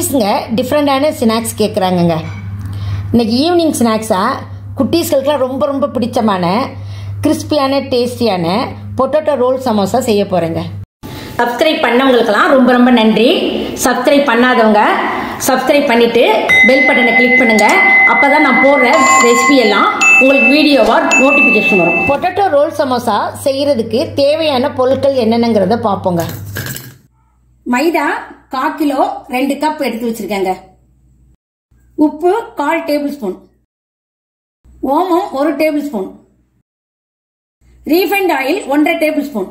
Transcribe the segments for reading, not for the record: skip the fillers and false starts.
குட்டீஸுங்க டிஃப்ரெண்டான ஸ்நாக்ஸ் கேட்குறாங்கங்க. இன்றைக்கி ஈவினிங் ஸ்நாக்ஸாக குட்டீஸ்களுக்கெலாம் ரொம்ப ரொம்ப பிடிச்சமான கிறிஸ்பியான டேஸ்டியான பொட்டேட்டோ ரோல் சமோசா செய்ய போகிறேங்க. சப்ஸ்கிரைப் பண்ணவங்களுக்கெல்லாம் ரொம்ப ரொம்ப நன்றி. சப்ஸ்கிரைப் பண்ணாதவங்க சப்ஸ்கிரைப் பண்ணிவிட்டு பெல் பட்டனை கிளிக் பண்ணுங்கள். அப்போ தான் நான் போடுற ரெசிபி எல்லாம் உங்களுக்கு வீடியோவாக நோட்டிஃபிகேஷன் வரும். பொட்டேட்டோ ரோல் சமோசா செய்கிறதுக்கு தேவையான பொருட்கள் என்னென்னங்கிறத பார்ப்போங்க. மைதா 1/4 கிலோ 2 கப் எடுத்து வச்சிருக்கேங்க. உப்பு 1/4 டேபிள் ஸ்பூன், ஓமம் 1 tablespoon, refined oil 1/2 tablespoon,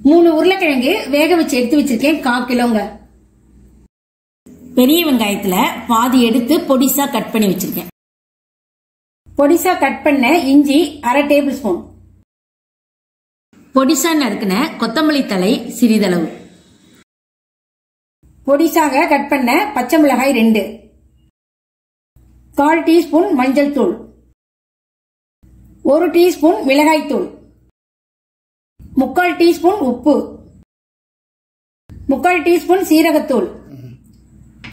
3 உருளைக்கிழங்கு வேக வச்சு எடுத்து வச்சிருக்கேன் 1/4 கிலோங்க. பெரிய வெங்காயத்துல பாதி எடுத்து பொடிசா கட் பண்ணி வச்சிருக்கேன். பொடிசா கட் பண்ண இஞ்சி 1/2 டேபிள் ஸ்பூன், பொடிசா நறுக்கின கொத்தமல்லி தழை சிறிதளவு, பொடிசாக கட் பண்ண பச்சை மிளகாய் 2, 1/4 டீஸ்பூன் மஞ்சள் தூள், 1 டீஸ்பூன் மிளகாய் தூள், 3/4 டீஸ்பூன் உப்பு, 3/4 டீஸ்பூன் சீரகத்தூள்,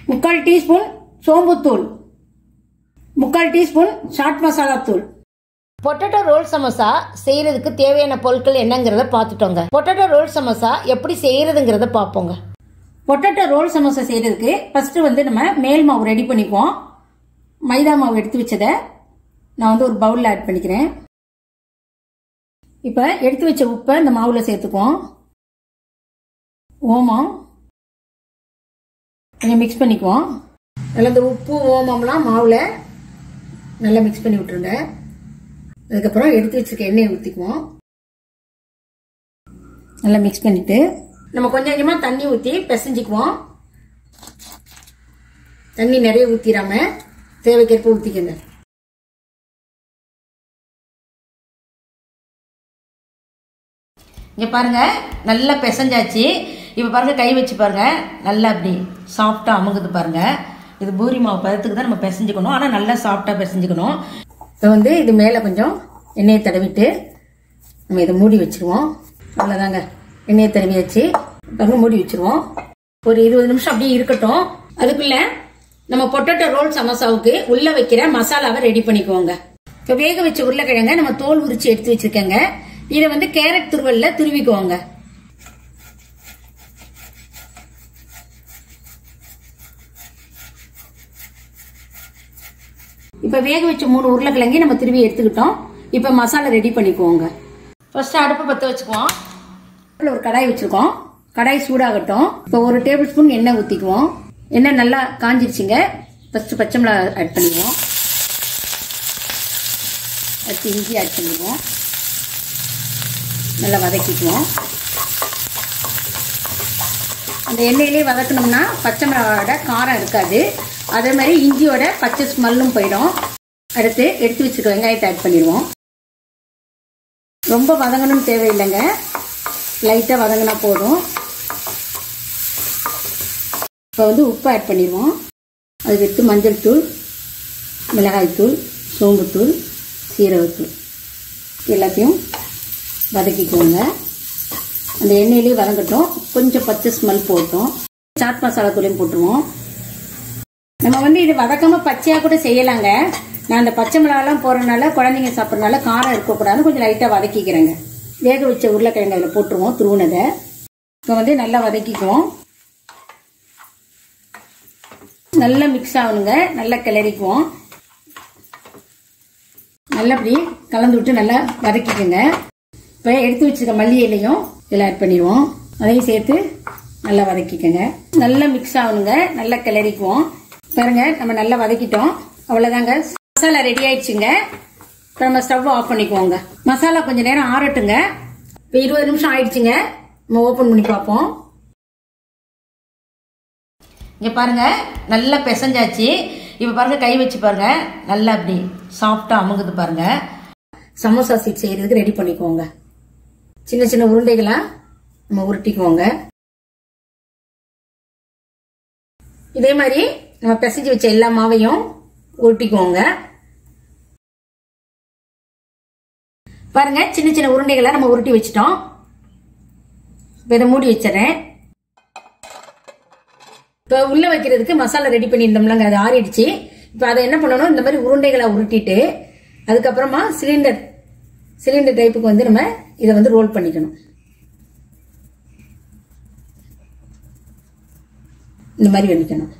3/4 டீஸ்பூன் சோம்புத்தூள், 3/4 டீஸ்பூன் சாட் மசாலா தூள். பொட்டேட்டோ ரோல் சமோசா செய்யறதுக்கு தேவையான பொருட்கள் என்னங்கிறத பார்த்துட்டோங்க. பொட்டேட்டோ ரோல் சமோசா எப்படி செய்யறதுங்கிறத பார்ப்போங்க. பொட்டேட்டோ ரோல் சமோசா செய்யறதுக்கு ஃபர்ஸ்ட் நம்ம மேல் மாவு ரெடி பண்ணிப்போம். மைதா மாவு எடுத்து வச்சதை நான் ஒரு பவுல்ல ஆட் பண்ணிக்கிறேன். இப்ப எடுத்து வச்ச உப்பை இந்த மாவுல சேர்த்துக்குவோம். ஓமம் கொஞ்சம் மிக்ஸ் பண்ணிக்குவோம். நல்லா இந்த உப்பு ஓமம்லாம் மாவுல நல்லா மிக்ஸ் பண்ணி விட்டுருங்க. அதுக்கப்புறம் எடுத்து வச்சிருக்க எண்ணெயை ஊற்றிக்குவோம். நல்லா மிக்ஸ் பண்ணிட்டு நம்ம கொஞ்சம் கொஞ்சமா தண்ணி ஊற்றி பிசைஞ்சிக்குவோம். தண்ணி நிறைய ஊற்றிடாம தேவைக்கேற்ப ஊற்றிக்கங்க. இங்கே பாருங்க நல்லா பிசைஞ்சாச்சு. இப்போ பாருங்க கை வச்சு பாருங்க நல்லா அப்படி சாஃப்டாக அமுங்குது பாருங்க. இது பூரி மாவு பதத்துக்கு தான் நம்ம பிசைஞ்சுக்கணும். ஆனால் நல்லா சாஃப்டாக பிசைஞ்சுக்கணும். இப்போ இது மேலே கொஞ்சம் எண்ணெயை தடவிட்டு நம்ம இதை மூடி வச்சிருவோம். அவ்வளோதாங்க, எண்ணெயை தடவியாச்சு. மூடி வச்சிருவோம். ஒரு 20 நிமிஷம் அப்படியே இருக்கட்டும். அதுக்குள்ள நம்ம பொட்டேட்டோ ரோல் சமோசாவுக்கு உள்ள வைக்கிற மசாலாவை ரெடி பண்ணிக்குவோங்க. இப்போ வேக வச்ச உருளைக்கிழங்க நம்ம தோல் உரிச்சு எடுத்து வச்சிருக்கேங்க. இதை கேரட் துருவல்ல துருவிக்குவோங்க. இப்ப வேக வச்ச 3 உருளைக்கிழங்கு நம்ம திருவி எடுத்துக்கிட்டோம். இப்ப மசாலா ரெடி பண்ணிக்குவோங்க. ஃபர்ஸ்ட் அடுப்பு பத்த வச்சுக்குவோம். ஒரு கடாய் வச்சிருக்கோம். கடாய் சூடாகட்டும். இப்போ 1 டேபிள் ஸ்பூன் எண்ணெய் ஊத்திக்குவோம். எண்ணெய் நல்லா காஞ்சிருச்சுங்க. ஃபர்ஸ்ட் பச்சை மிளகாய் ஆட் பண்ணிக்குவோம். அடுத்து இஞ்சி ஆட் பண்ணிக்குவோம். நல்லா வதக்கிக்குவோம். அந்த எண்ணெயிலே வதக்கணும்னா பச்சை மிளகாயோட காரம் இருக்காது. அதே மாதிரி இஞ்சியோட பச்சை ஸ்மெல்லும் போயிடும். அடுத்து எடுத்து வச்சுக்க வெங்காயத்தை ஆட் பண்ணிடுவோம். ரொம்ப வதங்கணும்னு தேவையில்லைங்க, லைட்டாக வதங்கினா போதும். இப்போ உப்பு ஆட் பண்ணிடுவோம். அதுக்கு மஞ்சள் தூள், மிளகாய் தூள், சோம்புத்தூள், சீரகத்தூள் எல்லாத்தையும் வதக்கிக்கோங்க. அந்த எண்ணெயிலேயே வதங்கட்டும். கொஞ்சம் பச்சை ஸ்மெல் போட்டோம். சாட் மசாலா தூளையும் போட்டுருவோம். நம்ம இது வதக்காம பச்சையா கூட செய்யலாங்க. நான் அந்த பச்சை மிளகாலாம் போறதுனால குழந்தைங்க சாப்பிட்றதுனால காரம் இருக்கக்கூடாதுன்னு கொஞ்சம் லைட்டா வதக்கிக்கிறேங்க. வேக வச்ச உருளைக்கிழங்கு அதில் போட்டுருவோம் துருவுனதை. இப்போ நல்லா வதக்கிக்குவோம். நல்லா மிக்ஸ் ஆகணுங்க. நல்லா கிளறிக்குவோம். நல்லபடி கலந்து விட்டு நல்லா வதக்கிக்கோங்க. இப்போ எடுத்து வச்சிருக்க மல்லி இலையும் இதில் ஆட் பண்ணிடுவோம். அதையும் சேர்த்து நல்லா வதக்கிக்கோங்க. நல்லா மிக்ஸ் ஆகணுங்க. நல்லா கிளறிக்குவோம். பாருங்க நம்ம நல்லா வதக்கிட்டோம். அவ்வளவுதாங்க, மசாலா ரெடி ஆயிடுச்சுங்க. இப்போ நம்ம ஸ்டவ் ஆஃப் பண்ணிக்குவோங்க. மசாலா கொஞ்ச நேரம் ஆறட்டுங்க. இப்போ 20 நிமிஷம் ஆயிடுச்சுங்க. நம்ம ஓபன் பண்ணி பார்ப்போம். இங்க பாருங்க நல்லா பிசைஞ்சாச்சு. இப்போ பாருங்க கை வச்சு பாருங்க நல்லா அப்படி சாஃப்டா அமுங்குது பாருங்க. சமோசா சீட் செய்யறதுக்கு ரெடி பண்ணிக்குவோங்க. சின்ன சின்ன உருண்டைகளா நம்ம உருட்டிக்குவோங்க. இதே மாதிரி நம்ம பிசைஞ்சு வச்ச எல்லா மாவையும் உருட்டிக்குவோங்க. பாருங்க சின்ன சின்ன உருண்டைகளை நம்ம உருட்டி வச்சிட்டோம். இதை மூடி வச்சிடறேன். இப்போ உள்ள வைக்கிறதுக்கு மசாலா ரெடி பண்ணியிருந்தோம்லங்க, அது ஆறிடுச்சு. இப்போ அதை என்ன பண்ணணும், இந்த மாதிரி உருண்டைகளை உருட்டிட்டு அதுக்கப்புறமா சிலிண்டர் டைப்புக்கு வந்து நம்ம இதை வந்து ரோல் பண்ணிக்கணும். இந்த மாதிரி பண்ணிக்கணும்.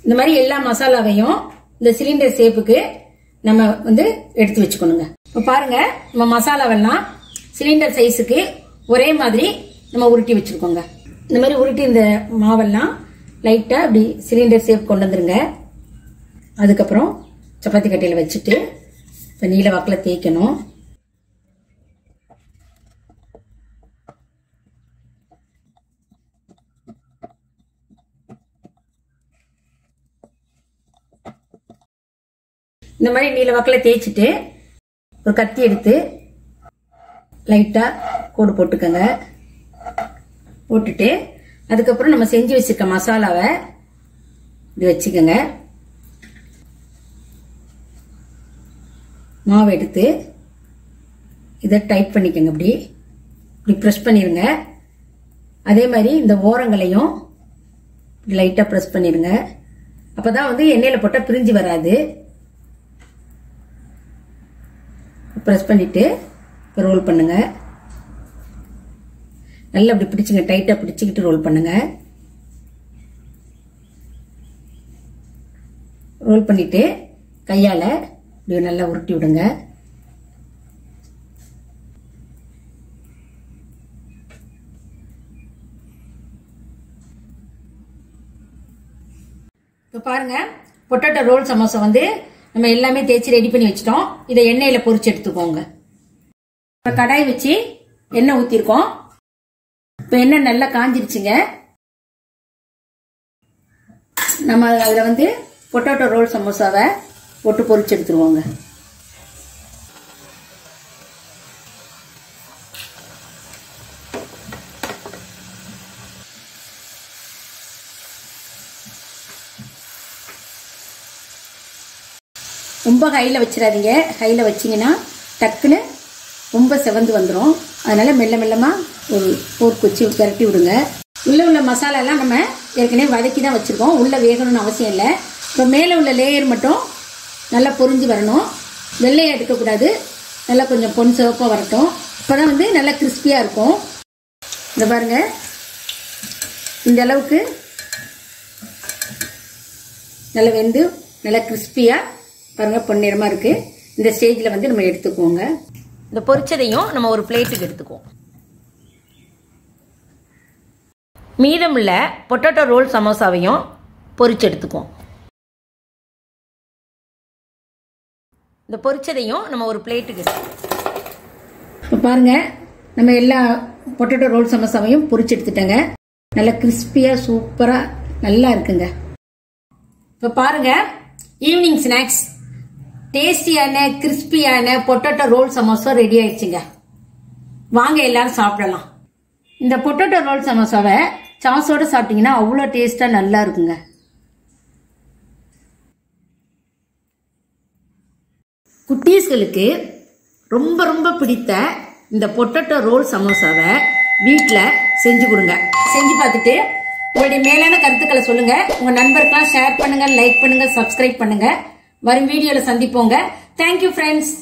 இந்த மாதிரி எல்லா மசாலாவையும் இந்த சிலிண்டர் ஷேப்புக்கு நம்ம வந்து எடுத்து வச்சுக்கணுங்க. இப்போ பாருங்க, நம்ம மசாலாவெல்லாம் சிலிண்டர் சைஸுக்கு ஒரே மாதிரி நம்ம உருட்டி வச்சிருக்கோங்க. இந்த மாதிரி உருட்டி இந்த மாவெல்லாம் லைட்டா அப்படி சிலிண்டர் ஷேப் கொண்டு வந்துருங்க. அதுக்கப்புறம் சப்பாத்தி கட்டையில வச்சுட்டு இப்போ நீல வாக்கில் தேய்க்கணும். இந்த மாதிரி நீல வாக்கில் தேய்ச்சிட்டு ஒரு கத்தி எடுத்து லைட்டா கோடு போட்டுக்கோங்க. போட்டுட்டு அதுக்கப்புறம் நம்ம செஞ்சு வச்சிருக்க மசாலாவை இப்படி வச்சுக்கோங்க. மாவு எடுத்து இதை டைட் பண்ணிக்கோங்க. இப்படி ப்ரெஸ் பண்ணிருங்க. அதே மாதிரி இந்த ஓரங்களையும் லைட்டா ப்ரெஸ் பண்ணிருங்க. அப்பதான் வந்து எண்ணெயில போட்டா பிரிஞ்சு வராது. ப்ரெஸ் பண்ணிட்டு ரோல் பண்ணுங்க. நல்லா அப்படி பிடிச்சுங்க, டைட்டா பிடிச்சுக்கிட்டு ரோல் பண்ணுங்க. ரோல் பண்ணிட்டு கையால இப்படி நல்லா உருட்டி விடுங்க. இப்போ பாருங்க, பொட்டேட்டோ ரோல் சமோசா வந்து நம்ம எல்லாமே தேய்ச்சி ரெடி பண்ணி வச்சிட்டோம். இதை எண்ணெயில பொரிச்சு எடுத்துக்கோங்க. கடாய் வச்சு எண்ணெய் ஊத்திருக்கோம். இப்ப எண்ணெய் நல்லா காஞ்சிருச்சுங்க. நம்ம அதுல வந்து பொட்டேட்டோ ரோல் சமோசாவை போட்டு பொரிச்சு எடுத்துருவோங்க. ரொம்ப ஹையில் வச்சிடாதீங்க. ஹையில் வச்சிங்கன்னா டக்குன்னு ரொம்ப செவந்து வந்துடும். அதனால மெல்ல மெல்லமாக ஒரு போர்க் வச்சு விரட்டி விடுங்க. உள்ளே உள்ள மசாலாலாம் நம்ம ஏற்கனவே வதக்கி தான் வச்சுருக்கோம். உள்ளே வேகணும்னு அவசியம் இல்லை. இப்போ மேலே உள்ள லேயர் மட்டும் நல்லா பொரிஞ்சு வரணும். வெள்ளையை எடுக்கக்கூடாது. நல்லா கொஞ்சம் பொன் சிவப்பாக வரட்டும். இப்போ தான் வந்து நல்லா கிறிஸ்பியாக இருக்கும். இந்த பாருங்க, இந்த அளவுக்கு நல்லா வெந்து நல்லா கிறிஸ்பியாக பாருங்க பொன்னிறமா இருக்கு. இந்த ஸ்டேஜ்ல வந்து நம்ம எடுத்துக்குவோங்க. இந்த பொரிச்சதையும் நம்ம ஒரு பிளேட்டுக்கு எடுத்துக்குவோம். மீதமுள்ள பொட்டேட்டோ ரோல் சமோசாவையும் பொரிச்சு எடுத்துக்குவோம். இந்த பொரிச்சதையும் நம்ம ஒரு பிளேட்டுக்கு எடுத்துக்குவோம். பாருங்க, நம்ம எல்லா பொட்டேட்டோ ரோல் சமோசாவையும் பொரிச்சு எடுத்துட்டேங்க. நல்லா கிறிஸ்பியா சூப்பரா நல்லா இருக்குங்க. இப்ப பாருங்க, ஈவினிங் ஸ்நாக்ஸ் டேஸ்டியான கிறிஸ்பியான பொட்டேட்டோ ரோல் சமோசா ரெடி ஆயிடுச்சுங்க. வாங்க எல்லாரும் சாப்பிடலாம். இந்த பொட்டேட்டோ ரோல் சமோசாவை சாஸோட சாப்பிட்டீங்கன்னா அவ்வளோ டேஸ்டா நல்லா இருக்குங்க. குட்டீஸ்களுக்கு ரொம்ப ரொம்ப பிடித்த இந்த பொட்டேட்டோ ரோல் சமோசாவை வீட்டில் செஞ்சு கொடுங்க. செஞ்சு பார்த்துட்டு உங்களுடைய மேலான கருத்துக்களை சொல்லுங்க. உங்க நண்பர்களுக்கெல்லாம் ஷேர் பண்ணுங்க, லைக் பண்ணுங்க, சப்ஸ்கிரைப் பண்ணுங்க. வரும் வீடியோல சந்திப்போங்க. Thank you friends.